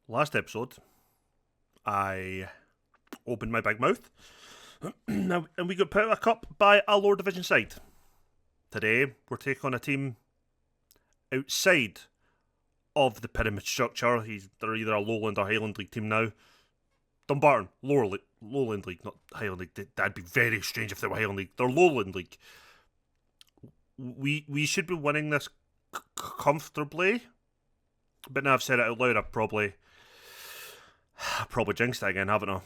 Last episode, I opened my big mouth and we got put out a cup by a lower division side. Today, we're taking on a team outside of the pyramid structure. They're either a Lowland or Highland League team now. Dumbarton, Lowland League, not Highland League. That'd be very strange if they were Highland League. They're Lowland League. We should be winning this comfortably, but now I've said it out loud, I've probably jinxed it again, haven't I?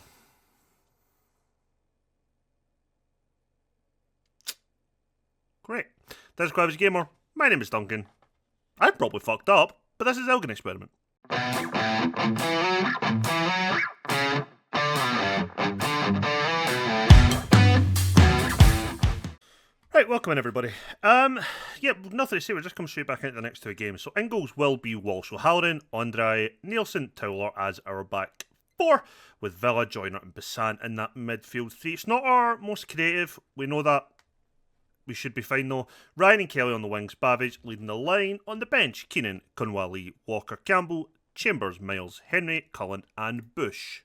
Great. This is Quav's Gamer. My name is Duncan. I probably fucked up, but this is Elgin Experiment. Right, welcome in everybody. Nothing to say, we're just coming straight back into the next two games. So in goals will be Walsh, O'Halloran, Andre, Nielsen, Towler as our back four, with Villa, Joyner and Bassan in that midfield three. It's not our most creative, we know that. We should be fine though. Ryan and Kelly on the wings, Babbage leading the line. On the bench, Keenan, Kunwali, Walker, Campbell, Chambers, Miles, Henry, Cullen and Bush.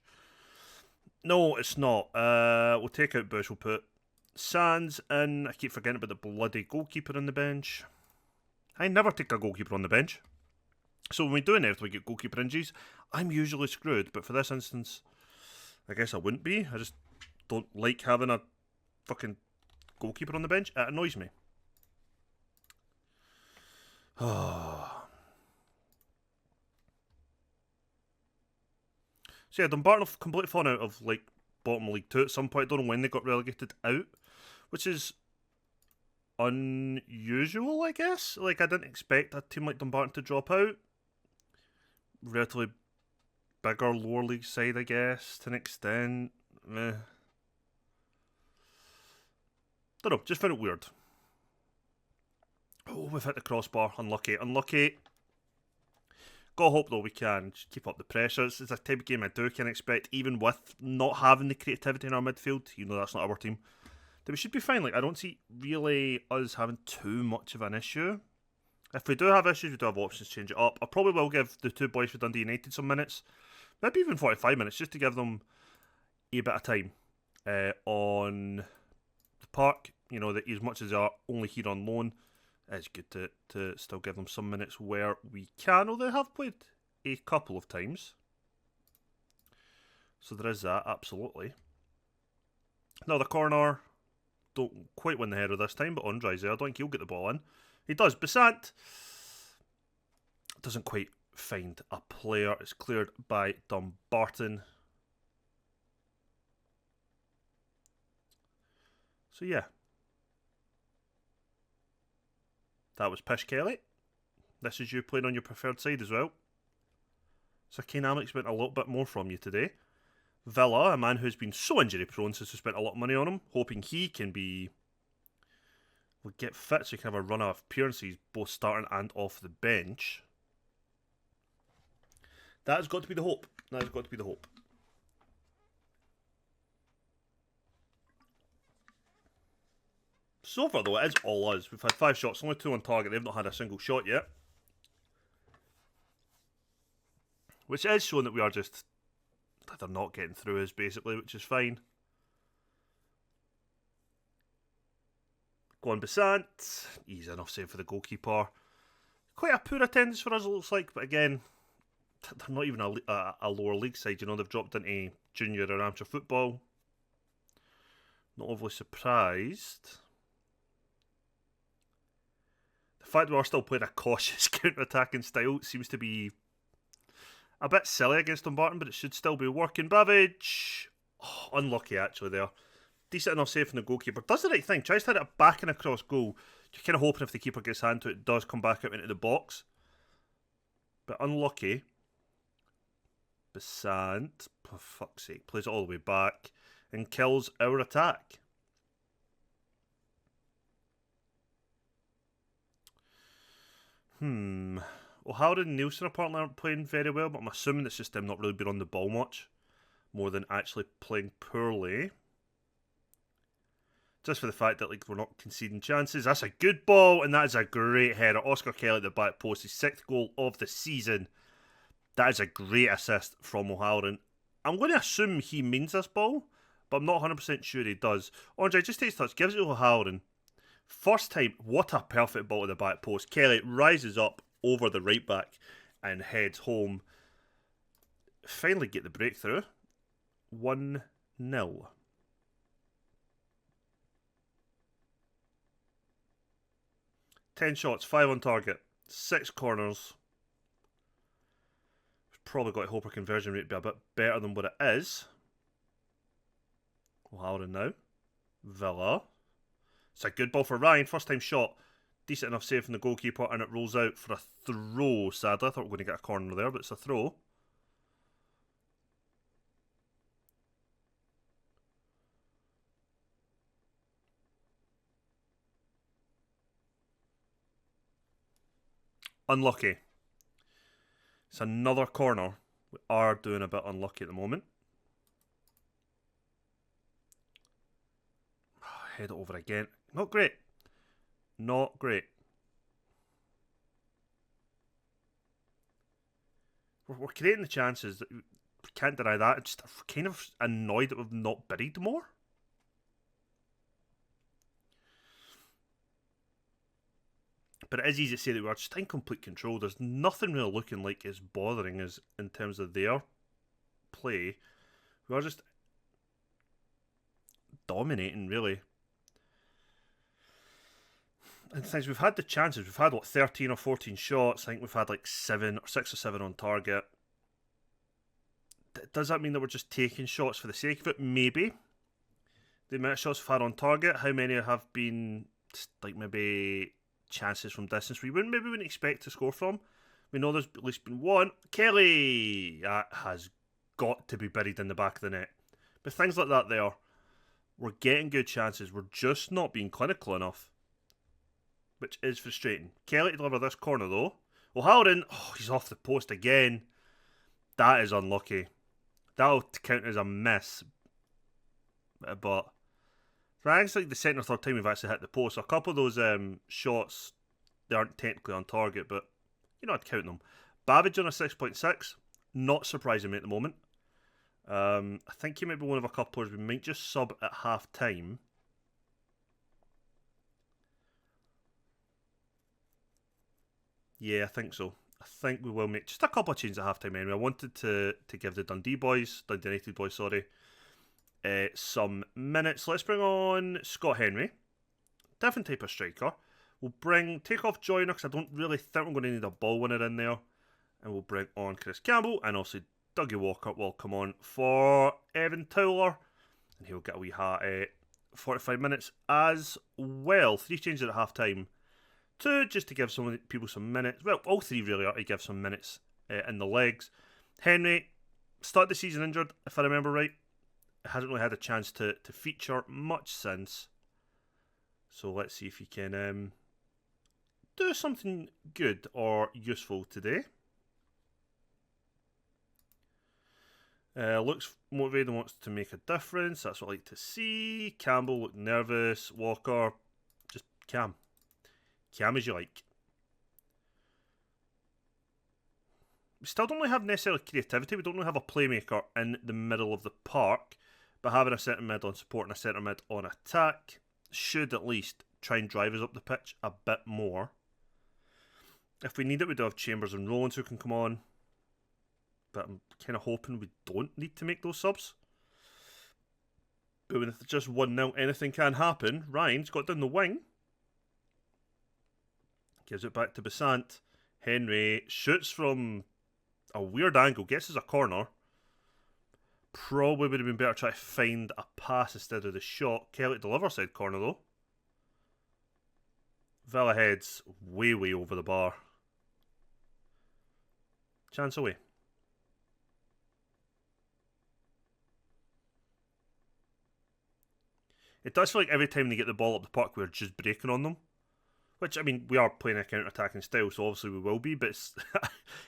No, it's not. We'll take out Bush, we'll put Sands in. I keep forgetting about the bloody goalkeeper on the bench. I never take a goalkeeper on the bench. So when we do anything, we get goalkeeper injuries, I'm usually screwed. But for this instance, I guess I wouldn't be. I just don't like having a fucking goalkeeper on the bench. It annoys me. So yeah, Dumbarton have completely fallen out of like bottom League 2 at some point. Don't know when they got relegated out, which is unusual, I guess. Like, I didn't expect a team like Dumbarton to drop out. Relatively bigger lower league side, I guess, to an extent. Don't know, just found it weird. Oh, we've hit the crossbar. Unlucky. Gotta hope though we can just keep up the pressure. It's a type of game I do can expect, even with not having the creativity in our midfield. You know that's not our team. That we should be fine. Like, I don't see really us having too much of an issue. If we do have issues, we do have options to change it up. I probably will give the two boys for Dundee United some minutes, maybe even 45 minutes, just to give them a bit of time on the park. You know, that as much as they are only here on loan, it's good to still give them some minutes where we can. Although they have played a couple of times, so there is that, absolutely. Now the corner, don't quite win the header this time, but Andre's there. I don't think he'll get the ball in. He does. Basant doesn't quite find a player. It's cleared by Dumbarton. So yeah. That was Pish Kelly. This is you playing on your preferred side as well. So Kane I'm expecting a little bit more from you today. Villa, a man who's been so injury prone since we spent a lot of money on him, hoping he can will get fit so he can have a run of appearances both starting and off the bench. That has got to be the hope. So far though, it is all us. We've had 5 shots, only 2 on target. They've not had a single shot yet. Which is showing that we are just they're not getting through us basically, which is fine. Go on Basant. Easy enough save for the goalkeeper. Quite a poor attendance for us, it looks like. But again, they're not even a lower league side. You know, they've dropped into junior or amateur football. Not overly surprised. The fact we are still playing a cautious counter-attacking style seems to be a bit silly against Dumbarton, but it should still be working. Babbage. Oh, unlucky actually there. Decent enough save from the goalkeeper. Does the right thing. Tries to hit it back and across goal. You're kind of hoping if the keeper gets hand to it, it does come back out into the box. But unlucky. Basant, for fuck's sake, plays it all the way back and kills our attack. O'Halloran and Nielsen apparently aren't playing very well, but I'm assuming it's just them not really being on the ball much, more than actually playing poorly. Just for the fact that we're not conceding chances. That's a good ball, and that is a great header. Oscar Kelly at the back post, his 6th goal of the season. That is a great assist from O'Halloran. I'm going to assume he means this ball, but I'm not 100% sure he does. Andre just takes touch, gives it to O'Halloran. First time, what a perfect ball to the back post. Kelly rises up over the right back and heads home. Finally get the breakthrough. 1-0. 10 shots, 5 on target, 6 corners. We've probably got to hope our conversion rate be a bit better than what it is. O'Halloran now. Villa. It's a good ball for Ryan. First time shot. Decent enough save from the goalkeeper, and it rolls out for a throw, sadly. I thought we were going to get a corner there, but it's a throw. Unlucky. It's another corner. We are doing a bit unlucky at the moment. Head it over again. Not great. Not great. We're creating the chances. That we can't deny that. I'm just kind of annoyed that we've not buried more. But it is easy to say that we're just in complete control. There's nothing really looking like it's bothering us in terms of their play. We are just dominating, really. And things, we've had the chances. We've had, what, 13 or 14 shots. I think we've had like 6 or 7 on target. Does that mean that we're just taking shots for the sake of it? Maybe. The amount of shots we've had on target, how many have been like maybe chances from distance we wouldn't expect to score from? We know there's at least been one. Kelly! That has got to be buried in the back of the net. But things like that there, we're getting good chances. We're just not being clinical enough, which is frustrating. Kelly to deliver this corner though. O'Halloran, he's off the post again. That is unlucky. That'll count as a miss. But it's like the second or third time we've actually hit the post. So a couple of those shots, they aren't technically on target, but you know, I'd count them. Babbage on a 6.6. Not surprising me at the moment. I think he might be one of a couple players we might just sub at half time. Yeah, I think so. I think we will make just a couple of changes at half time anyway. I wanted to give the Dundee United boys, some minutes. Let's bring on Scott Henry. Different type of striker. We'll take off Joyner because I don't really think we're going to need a ball winner in there. And we'll bring on Chris Campbell, and also Dougie Walker will come on for Evan Towler. And he'll get a wee 45 minutes as well. 3 changes at half time. 2 just to give some people some minutes. Well, all 3 really are to give some minutes in the legs. Henry started the season injured, if I remember right. Hasn't really had a chance to feature much since. So let's see if he can do something good or useful today. Looks motivated and wants to make a difference. That's what I like to see. Campbell looked nervous. Walker, just calm. Calm as you like. We still don't really have necessarily creativity. We don't really have a playmaker in the middle of the park. But having a centre mid on support and a centre mid on attack should at least try and drive us up the pitch a bit more. If we need it, we do have Chambers and Rollins who can come on. But I'm kind of hoping we don't need to make those subs. But with just 1-0, anything can happen. Ryan's got down the wing. Gives it back to Besant. Henry shoots from a weird angle. Gets us a corner. Probably would have been better to try to find a pass instead of the shot. Kelly delivers side corner though. Villa heads way over the bar. Chance away. It does feel like every time they get the ball up the park, we're just breaking on them. Which, I mean, we are playing a counter-attacking style, so obviously we will be, but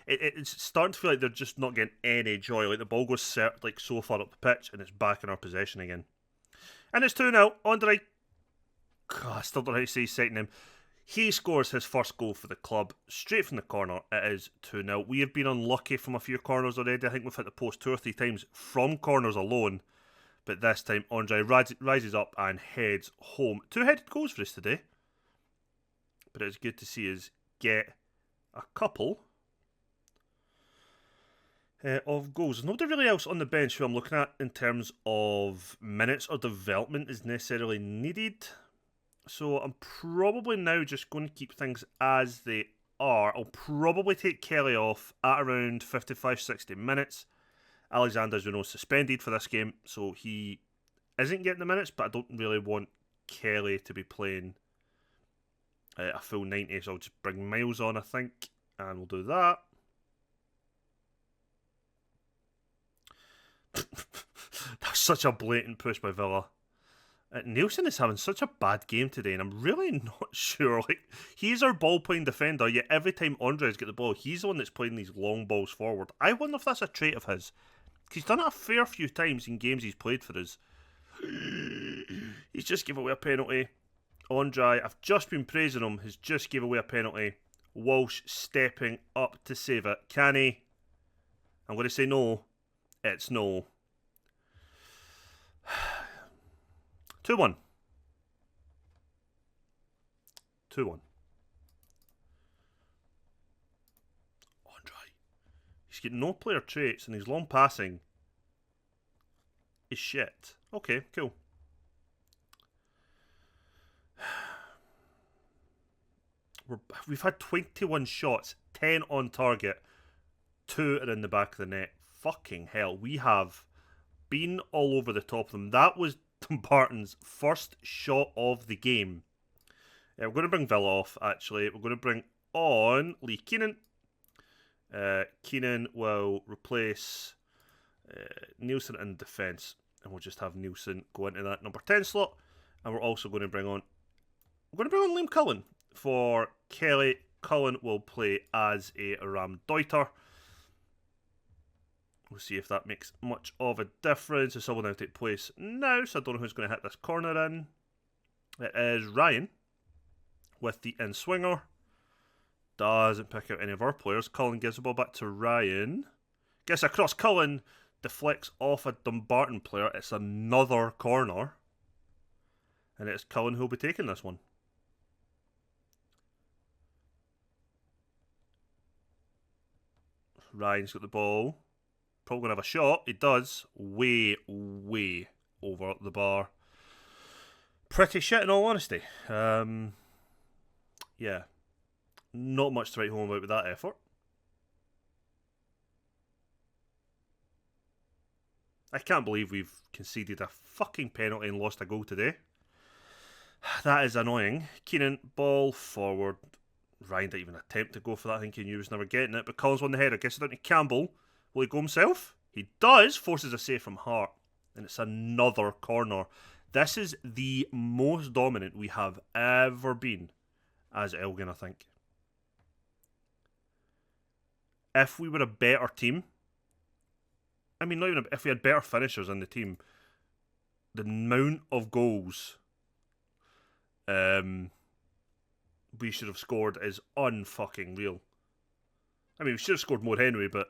it's starting to feel like they're just not getting any joy. Like, the ball goes so far up the pitch, and it's back in our possession again. And it's 2-0. Andre. God, I still don't know how to say his second name. He scores his first goal for the club, straight from the corner. It is 2-0. We have been unlucky from a few corners already. I think we've hit the post 2 or 3 times from corners alone. But this time, Andre rises up and heads home. 2-headed goals for us today. But it's good to see us get a couple of goals. There's nobody really else on the bench who I'm looking at in terms of minutes or development is necessarily needed. So I'm probably now just going to keep things as they are. I'll probably take Kelly off at around 55-60 minutes. Alexander, as we know, suspended for this game, so he isn't getting the minutes, but I don't really want Kelly to be playing a full 90, so I'll just bring Miles on, I think, and we'll do that. That's such a blatant push by Villa. Nielsen is having such a bad game today, and I'm really not sure. Like, he's our ball-playing defender, yet every time Andres gets the ball, he's the one that's playing these long balls forward. I wonder if that's a trait of his. He's done it a fair few times in games he's played for us. He's just given away a penalty. Andre, I've just been praising him, has just given away a penalty. Walsh stepping up to save it. Can he? I'm going to say no. It's no. 2-1. 2-1. Andre. He's getting no player traits and his long passing is shit. Okay, cool. We've had 21 shots, 10 on target, 2 are in the back of the net. Fucking hell, we have been all over the top of them. That was Dumbarton's first shot of the game. We're going to bring Villa off, actually. We're going to bring on Lee Keenan. Keenan will replace Nielsen in defence. And we'll just have Nielsen go into that number 10 slot. And we're also going to bring on... Liam Cullen for Kelly. Cullen will play as a Ram Deuter. We'll see if that makes much of a difference. This will now take place now, so I don't know who's going to hit this corner in. It is Ryan with the in-swinger. Doesn't pick out any of our players. Cullen gives the ball back to Ryan. Gets across. Cullen deflects off a Dumbarton player. It's another corner. And it's Cullen who'll be taking this one. Ryan's got the ball. Probably going to have a shot. He does. Way, way over the bar. Pretty shit in all honesty. Yeah. Not much to write home about with that effort. I can't believe we've conceded a fucking penalty and lost a goal today. That is annoying. Keenan, ball forward. Ryan didn't even attempt to go for that. I think he knew he was never getting it. But Collins won the header. Gets it down to Campbell. Will he go himself? He does. Forces a save from Hart. And it's another corner. This is the most dominant we have ever been as Elgin, I think. If we were a better team, I mean, not even if we had better finishers in the team, the amount of goals we should have scored is unfucking real. I mean, we should have scored more anyway, but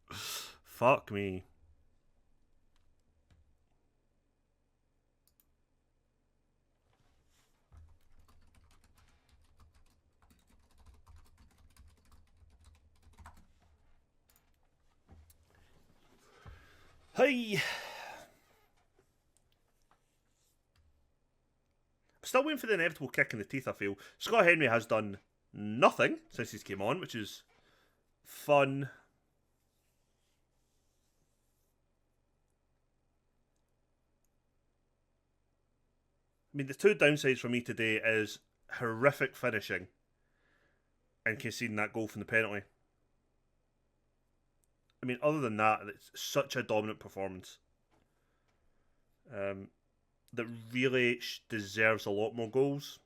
fuck me. Hey! Still waiting for the inevitable kick in the teeth, I feel. Scott Henry has done nothing since he's came on, which is fun. I mean, the two downsides for me today is horrific finishing and conceding that goal from the penalty. I mean, other than that, it's such a dominant performance that really deserves a lot more goals,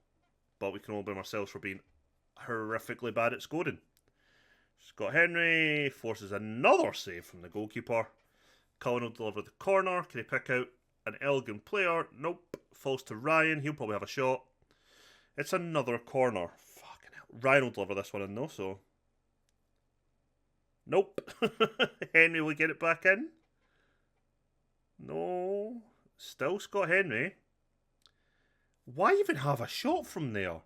but we can all blame ourselves for being horrifically bad at scoring. Scott Henry forces another save from the goalkeeper. Cullen will deliver the corner. Can he pick out an Elgin player? Nope. Falls to Ryan. He'll probably have a shot. It's another corner. Fucking hell. Ryan will deliver this one in though, so. Nope. Henry will get it back in. No. Still Scott Henry. Why even have a shot from there?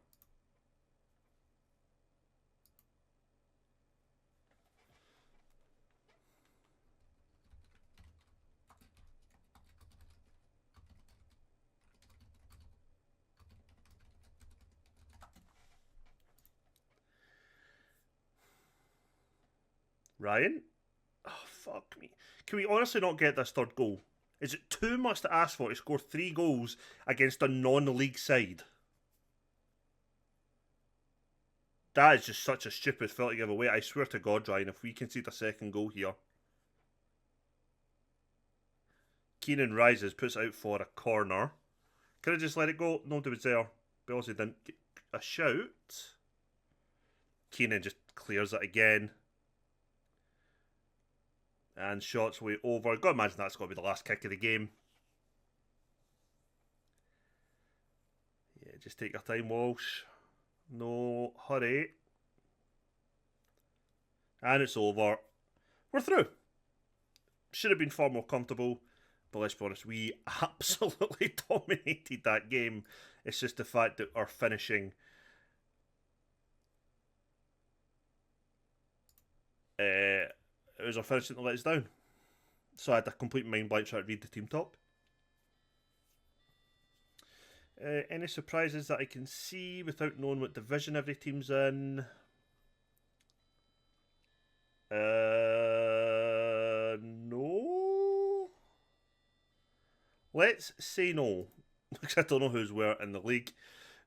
Ryan? Oh, fuck me. Can we honestly not get this third goal? Is it too much to ask for to score 3 goals against a non-league side? That is just such a stupid fill to give away. I swear to God, Ryan, if we concede a second goal here. Keenan rises, puts out for a corner. Could I just let it go? Nobody was there. But also didn't get a shout. Keenan just clears it again. And shots way over. God, imagine that's got to be the last kick of the game. Yeah, just take your time, Walsh. No hurry. And it's over. We're through. Should have been far more comfortable. But let's be honest, we absolutely dominated that game. It's just the fact that our finishing... it was our finishing that let us down. So I had a complete mind blank trying to read the team top. Any surprises that I can see without knowing what division every team's in? No. Let's say no, because I don't know who's where in the league.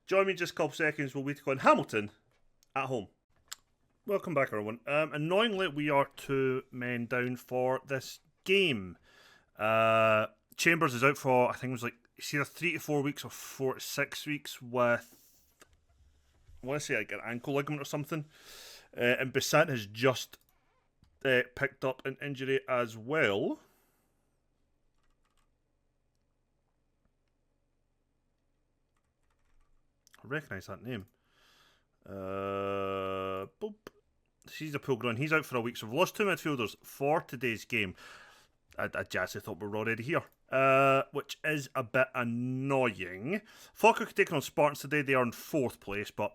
Join me in just a couple seconds. We'll take on Hamilton at home. Welcome back, everyone. Annoyingly, we are 2 men down for this game. Chambers is out for, I think it was like, it's either 3 to 4 weeks or 4 to 6 weeks with, I want to say like an ankle ligament or something. And Bissant has just picked up an injury as well. I recognise that name. Boop. He's a pull run. He's out for a week, so we've lost 2 midfielders for today's game. I actually thought we were already here, which is a bit annoying. Falkirk taking on Spartans today. They are in 4th place, but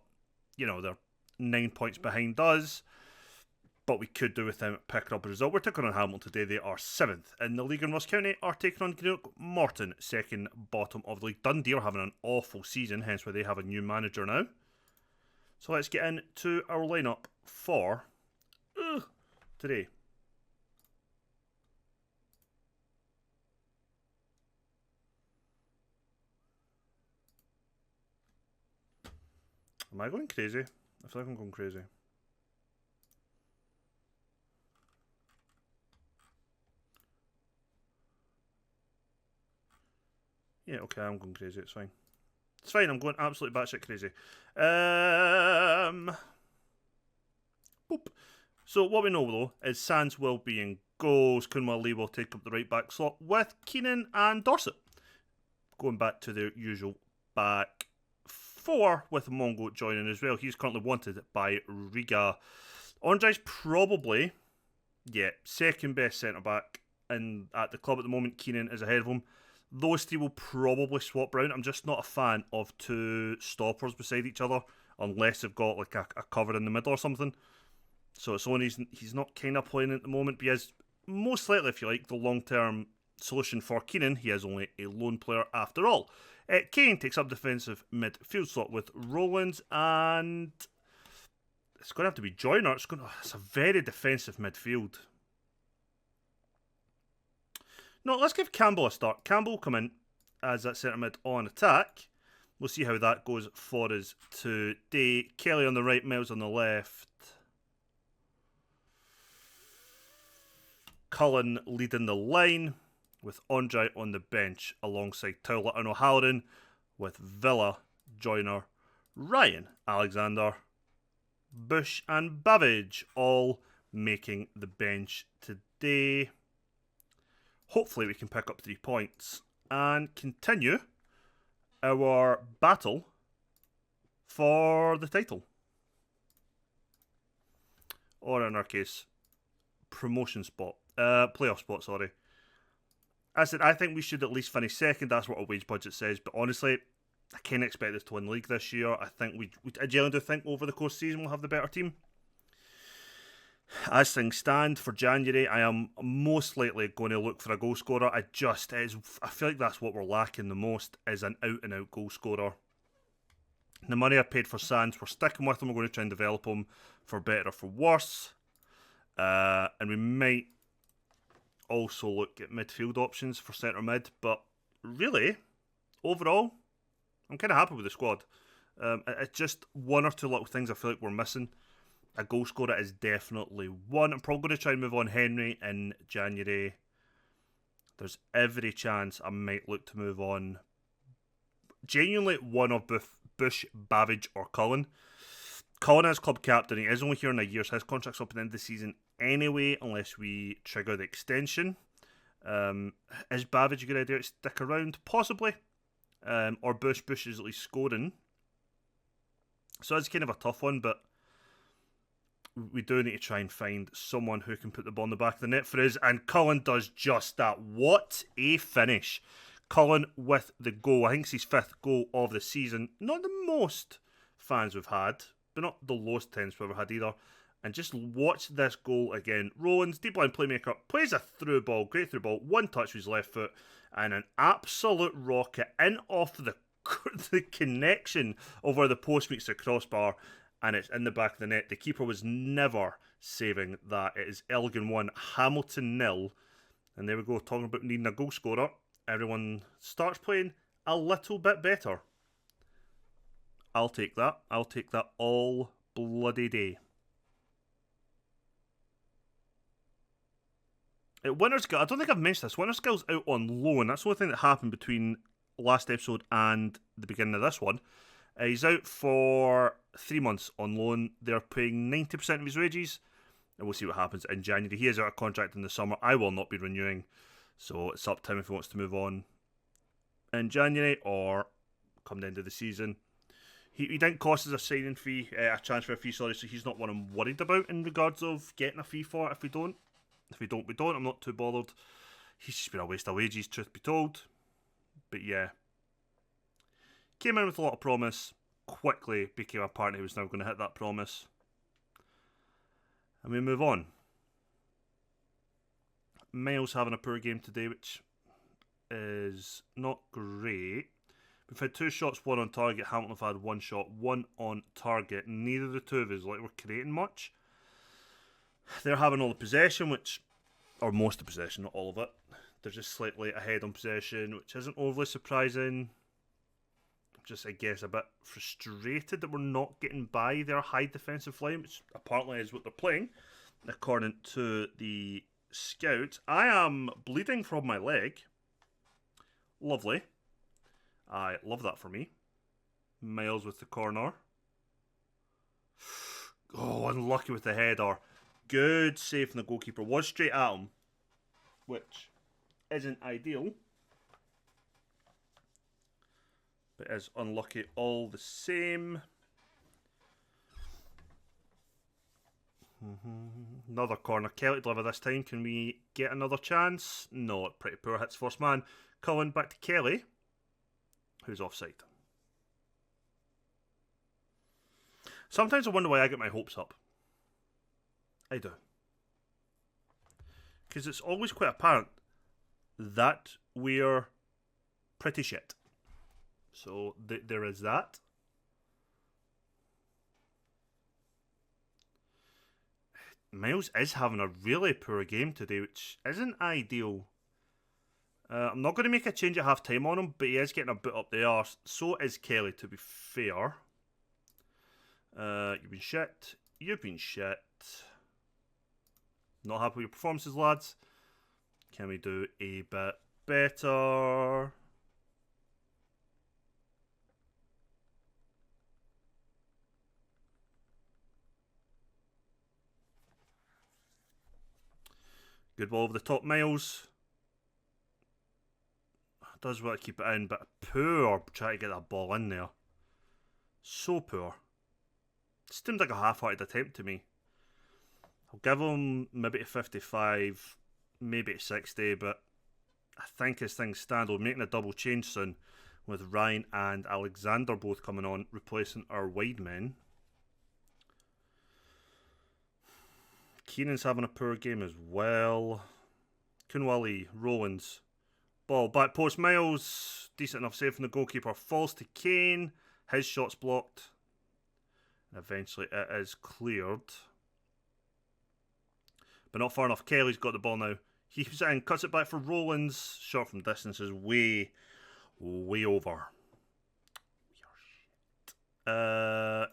you know they're 9 points behind us. But we could do with them picking up a result. We're taking on Hamilton today. They are 7th in the league, and Ross County are taking on Greenock Morton, 2nd bottom of the league. Dundee are having an awful season, hence why they have a new manager now. So let's get into our lineup for today. Am I going crazy? I feel like I'm going crazy. Yeah, okay, I'm going crazy. It's fine. It's fine. I'm going absolutely batshit crazy. Boop. So what we know though is Sands will be in goals. Kunwa Lee will take up the right back slot with Keenan and Dorset going back to their usual back 4 with Mongo joining as well. He's currently wanted by Riga. Andre's probably, yeah, 2nd best centre back in at the club at the moment. Keenan is ahead of him. Those 3 will probably swap round. I'm just not a fan of 2 stoppers beside each other unless they've got like a cover in the middle or something. So it's only he's not kind of playing at the moment, but he is most likely, if you like, the long-term solution for Keenan. He is only a lone player after all. Kane takes up defensive midfield slot with Rowlands, and it's going to have to be Joyner. It's a very defensive midfield. No, let's give Campbell a start. Campbell will come in as that centre mid on attack. We'll see how that goes for us today. Kelly on the right, Miles on the left. Cullen leading the line with Andre on the bench alongside Towler and O'Halloran, with Villa, Joyner, Ryan, Alexander, Bush and Babbage all making the bench today. Hopefully we can pick up 3 points and continue our battle for the title. Or in our case, promotion spot. Playoff spot, sorry. I said, I think we should at least finish second. That's what our wage budget says. But honestly, I can't expect us to win league this year. I think I genuinely do think over the course of the season we'll have the better team. As things stand for January, I am most likely going to look for a goal scorer. I feel like that's what we're lacking the most, is an out-and-out goal scorer. The money I paid for Sands, we're sticking with him. We're going to try and develop him for better or for worse. And we might also look at midfield options for centre mid. But really, overall, I'm kind of happy with the squad. It's just one or two little things I feel like we're missing. A goal scorer is definitely one. I'm probably going to try and move on Henry in January. There's every chance I might look to move on genuinely one of Bush, Babbage or Cullen. Cullen is club captain. He is only here in a year, so his contract's up at the end of the season anyway, unless we trigger the extension. Is Babbage a good idea to stick around? Possibly. Or Bush. Bush is at least scoring. So it's kind of a tough one, but we do need to try and find someone who can put the ball in the back of the net for us, and Cullen does just that. What a finish. Cullen with the goal. I think it's his 5th goal of the season. Not the most fans we've had, but not the lowest tens we've ever had either. And just watch this goal again. Rollins, deep line playmaker, plays a through ball, great through ball, one touch with his left foot, and an absolute rocket in off the connection over the post meets the crossbar, and it's in the back of the net. The keeper was never saving that. It is Elgin 1, Hamilton 0. And there we go, talking about needing a goal scorer. Everyone starts playing a little bit better. I'll take that. I'll take that all bloody day. Winterskill, I don't think I've mentioned this. Winterskill's out on loan. That's the only thing that happened between last episode and the beginning of this one. He's out for 3 months on loan. They're paying 90% of his wages, and we'll see what happens in January. He is out of contract in the summer. I will not be renewing, so it's up to him if he wants to move on in January or come the end of the season. He didn't cost us a signing fee, a transfer fee, sorry, so he's not one I'm worried about in regards of getting a fee for it if we don't. If we don't, we don't. I'm not too bothered. He's just been a waste of wages, truth be told. But yeah. Came in with a lot of promise. Quickly became apparent he was now going to hit that promise. And we move on. Miles having a poor game today, which is not great. We've had 2 shots, 1 on target. Hamilton have had 1 shot, 1 on target. Neither of the two of us like we're creating much. They're having all the possession, or most of the possession, not all of it. They're just slightly ahead on possession, which isn't overly surprising. Just, I guess, a bit frustrated that we're not getting by their high defensive line, which apparently is what they're playing, according to the scout. I am bleeding from my leg. Lovely. I love that for me. Miles with the corner. Oh, unlucky with the header. Good save from the goalkeeper. Was straight at him, which isn't ideal, but is unlucky all the same. Another corner. Kelly to deliver this time. Can we get another chance? No, pretty poor. Hits first man. Cullen back to Kelly, who's offside. Sometimes I wonder why I get my hopes up. I do. Because it's always quite apparent that we're pretty shit. So there is that. Miles is having a really poor game today, which isn't ideal. I'm not going to make a change at half time on him, but he is getting a bit up the arse. So is Kelly, to be fair. You've been shit. You've been shit. Not happy with your performances, lads. Can we do a bit better? Good ball over the top, Miles. Does want to keep it in, but poor try to get that ball in there. So poor. Seemed like a half-hearted attempt to me. I'll give him maybe to 55, maybe to 60, but I think as things stand, we're making a double change soon with Ryan and Alexander both coming on, replacing our wide men. Keenan's having a poor game as well. Kunwali, Rowlands. Ball, back post, Miles. Decent enough save from the goalkeeper. Falls to Kane. His shot's blocked. And eventually it is cleared. But not far enough. Kelly's got the ball now. Heaves it in, cuts it back for Rowlands. Shot from distance is way over. Yeah.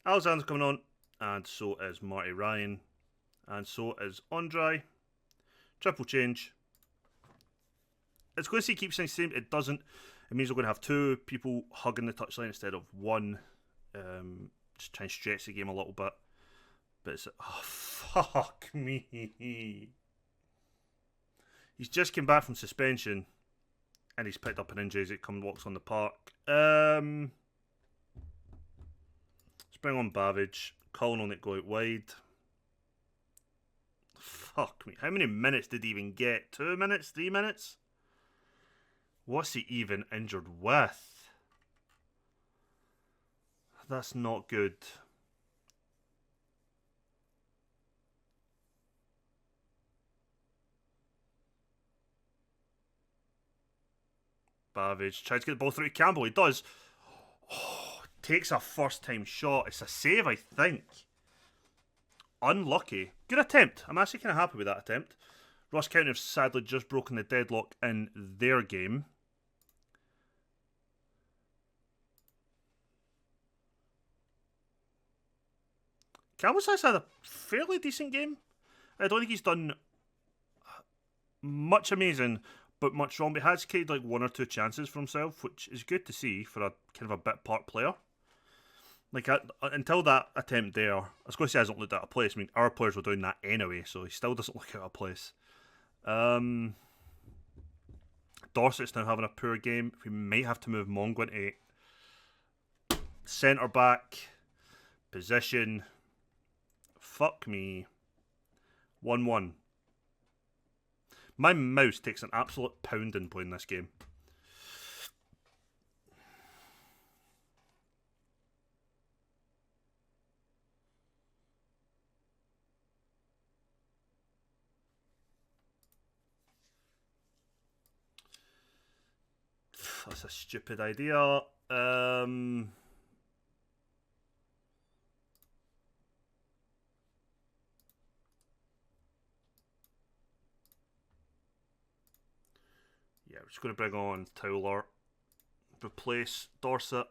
Alexander's coming on. And so is Marty Ryan. And so is Andre. Triple change. It's going to say keep saying same. It doesn't. It means we're going to have two people hugging the touchline instead of one. Just try and stretch the game a little bit. But it's... Oh, fuck me. He's just came back from suspension. And he's picked up an injury as he walks on the park. Let's bring on Bavage. Cullen on it, go out wide. Fuck me. How many minutes did he even get? 2 minutes? 3 minutes? What's he even injured with? That's not good. Bavage tries to get the ball through to Campbell. He does. Oh, takes a first time shot. It's a save, I think. Unlucky. Good attempt. I'm actually kind of happy with that attempt. Ross County have sadly just broken the deadlock in their game. Campbell's has had a fairly decent game. I don't think he's done much amazing, but much wrong. But he has created like 1 or 2 chances for himself, which is good to see for a kind of a bit part player. Like, until that attempt there, I was going to say he hasn't looked out of place. I mean, our players were doing that anyway, so he still doesn't look out of place. Dorset's now having a poor game. We might have to move Mongo into centre back position. Fuck me. 1-1. My mouse takes an absolute pounding playing this game. That's a stupid idea. Yeah, we're just going to bring on Towler. Replace Dorset.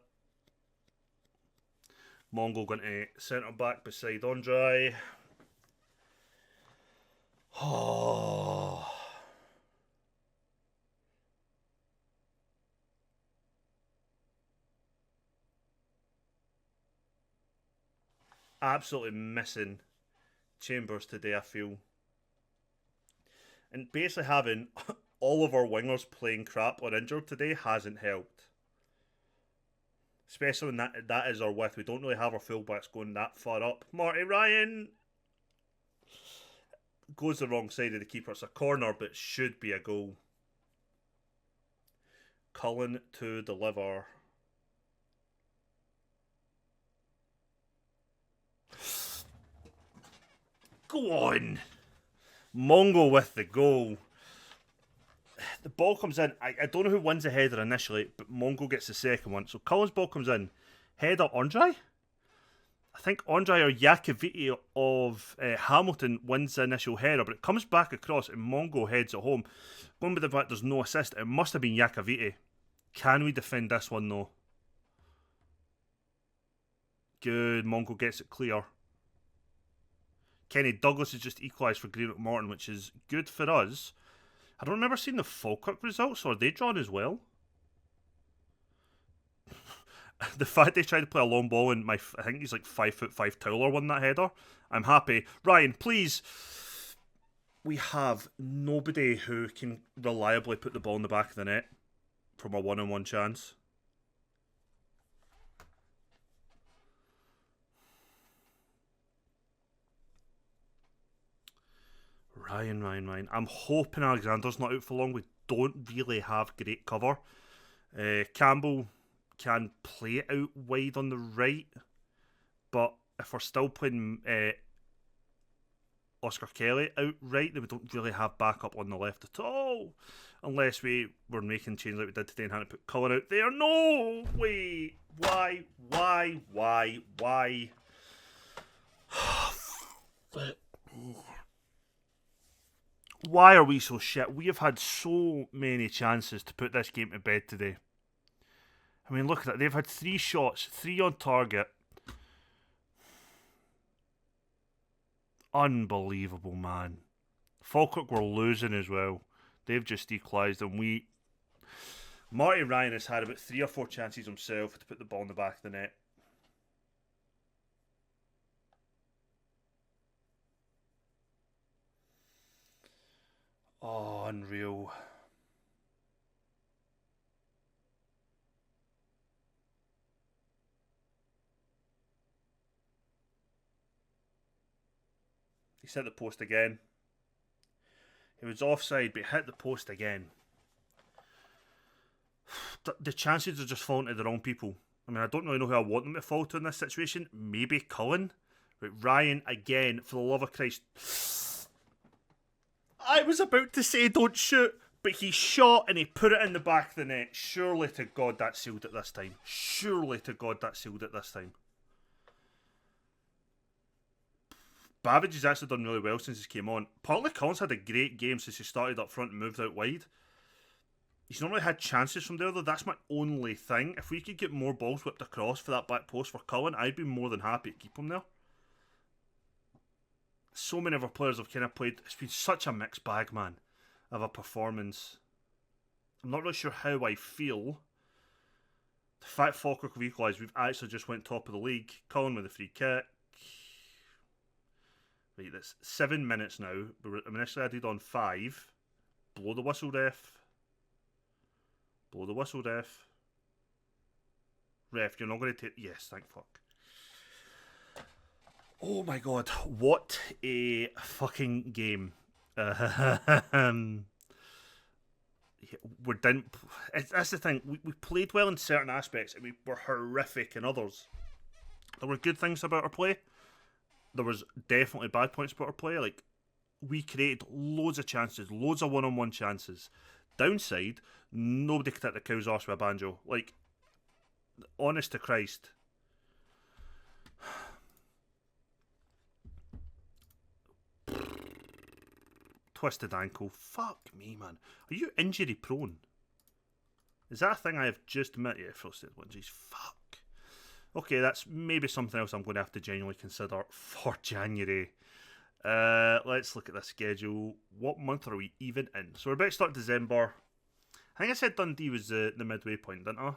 Mongo going to centre back beside Andre. Oh. Absolutely missing Chambers today, I feel. And basically having all of our wingers playing crap or injured today hasn't helped. Especially when that is our width. We don't really have our fullbacks going that far up. Marty Ryan goes the wrong side of the keeper. It's a corner, but should be a goal. Cullen to deliver. Go on. Mongo with the goal. The ball comes in. I don't know who wins the header initially, but Mongo gets the second one. So Cullen's ball comes in. Header Andre? I think Andre or Yakaviti of Hamilton wins the initial header, but it comes back across and Mongo heads it home. Going with the fact there's no assist, it must have been Yakaviti. Can we defend this one though? Good. Mongo gets it clear. Kenny Douglas has just equalised for Greenock Morton, which is good for us. I don't remember seeing the Falkirk results, or are they drawn as well? The fact they tried to play a long ball and I think he's like 5'5" Towler won that header. I'm happy. Ryan, please. We have nobody who can reliably put the ball in the back of the net from a 1-on-1 chance. Ryan. I'm hoping Alexander's not out for long. We don't really have great cover. Campbell can play it out wide on the right, but if we're still playing Oscar Kelly out right, then we don't really have backup on the left at all. Unless we were making changes like we did today and had to put Cullen out there. No! Wait! Why? Why are we so shit? We have had so many chances to put this game to bed today. I mean, look at that. They've had 3 shots, 3 on target. Unbelievable, man. Falkirk were losing as well. They've just equalised, and Marty Ryan has had about 3 or 4 chances himself to put the ball in the back of the net. Oh, unreal. He's hit the post again. He was offside, but he hit the post again. The chances are just falling to the wrong people. I mean, I don't really know who I want them to fall to in this situation. Maybe Cullen. But Ryan, again, for the love of Christ. I was about to say don't shoot, but he shot and he put it in the back of the net. Surely to God that sealed it this time. Surely to God that sealed it this time. Babbage has actually done really well since he came on. Partly Cullen's had a great game since he started up front and moved out wide. He's not really had chances from there though. That's my only thing. If we could get more balls whipped across for that back post for Cullen, I'd be more than happy to keep him there. So many of our players have kind of played. It's been such a mixed bag, man, of a performance. I'm not really sure how I feel. The fact Falkirk have equalised, we've actually just went top of the league. Cullen with a free kick. Right, that's 7 minutes now. We initially added on 5. Blow the whistle, ref. Blow the whistle, ref. Ref, you're not going to take... Yes, thank fuck. Oh my god, what a fucking game. We didn't... That's the thing. We played well in certain aspects and we were horrific in others. There were good things about our play. There was definitely bad points about our play. Like, we created loads of chances, loads of one-on-one chances. Downside, nobody could hit the cow's arse with a banjo. Like, honest to Christ. Twisted ankle. Fuck me, man. Are you injury prone? Is that a thing I have just met? Yeah, frosted one. Jeez, fuck. Okay, that's maybe something else I'm going to have to genuinely consider for January. Let's look at the schedule. What month are we even in? So we're about to start December. I think I said Dundee was the midway point, didn't I?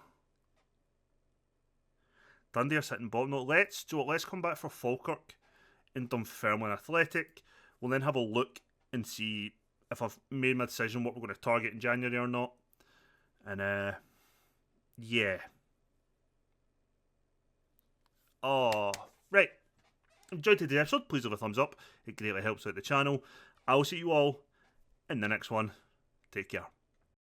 Dundee are sitting bottom. No, let's come back for Falkirk and Dunfermline Athletic. We'll then have a look and see if I've made my decision what we're going to target in January or not. And yeah. Oh, right. Enjoyed today's episode. Please leave a thumbs up. It greatly helps out the channel. I will see you all in the next one. Take care.